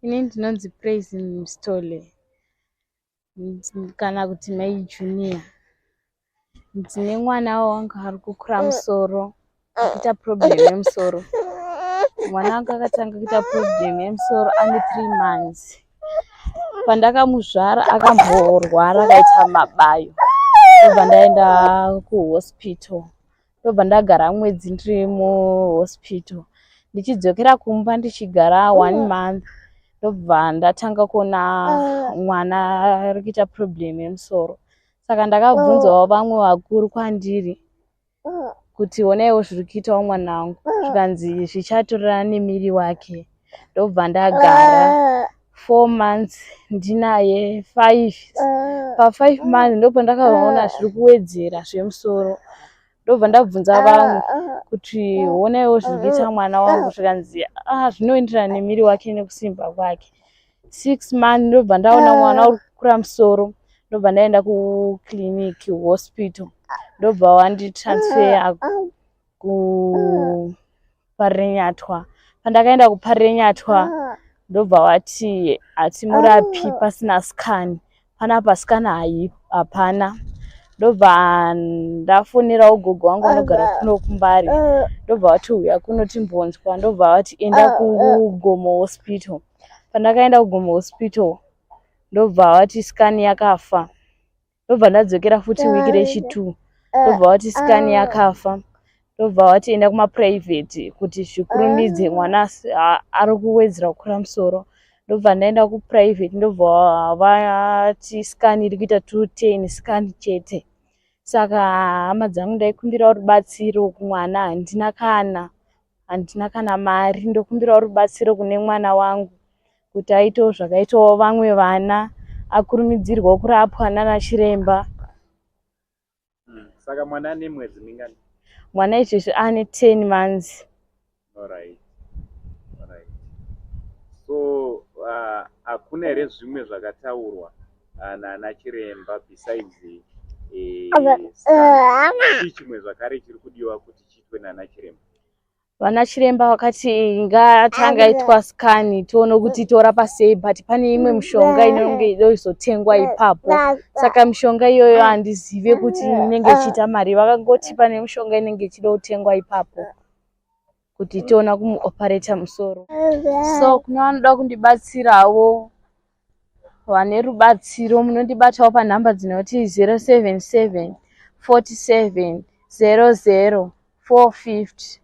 Ini ndinonzi Praise Mstole kana kuti Mai Junior. Ndine mwana wangu ari kukura musoro, akuita problem yemusoro. Mwana wangu akatanga kuita problem yemusoro ane 3 months. Pandakamuzvara akamborwara akaita mabayo. Ndobva ndaenda kuhospital. Ndobva ndagara mwedzi ndiri muhospital. Ndichidzokera kumba ndichigara 1 month. Ndobva ndatanga kuona mwana ari kuita problem yemusoro. Saka ndakabvunzawo vamwe vakuru kwandiri kuti onaiwo zviri kuitawo mwana wangu. Zvikanzi zvichatorerana nemiri wake. Ndobva ndagara 4 months ndinaye 5. Pa5 months ndobva ndakaona zviri kuwedzera zvemusoro. Ndobva ndabvunza vamwe kuti onaiwo zviri kuita mwana wangu. Zvikanzi zvinoenderana nemiri wake nekusimba kwake. 6 months ndobva ndaona mwana uri kukura musoro. Ndobva ndaenda kukiriniki hospital. Ndobva wanditransfer kuParenyatwa. Pandakaenda kuParenyatwa ndobva wati hatimurapi pasina scan. Panapa scan hapana. Ndobva ndafonerawo gogo wangu anogara kuno kuMbare. Ndobva wati uya kunotimbonzwa. Ndobva wati enda kuGomo hospital. Pandakaenda kuGomo hospital ndobva wati scan yakafa. Ndobva ndadzokera futi wiki rechi2. Ndobva wati scan yakafa. Ndobva wati enda kumaprivate kuti zvikurumidze mwana ari kuwedzera kukura musoro. Ndobva ndaenda kuprivate. Ndobva vati scan iri kuita 210 scan chete. Saka hama dzangu ndaikumbirawo rubatsiro kumwana. Handina kana mari. Ndokumbirawo rubatsiro kune mwana wangu kuti aitewo zvakaitawo vamwe vana, akurumidzirwa kurapwa nana chiremba. Saka mwana ane mwedzi mingani? Mwana izvezvi ane 10 months. Alright. So hakuna here zvimwe zvakataurwa nana chiremba besides chimwe zvakare chiri kudiwa kuti chiitwe nana chiremba? Vana chiremba vakati ngatanga itwa scan tione kuti torapa sei, but pane imwe mishonga inenge idozotengwa ipapo. Saka mishonga iyoyo handizive kuti inenge ichiita mari. Vakangoti pane mishonga inenge ichida kutengwa ipapo kuti tiona kumuoperata musoro. So kune vanoda kundibatsirawo, vane rubatsiro munondibatawo panhamba dzinoti 077 47 00 450.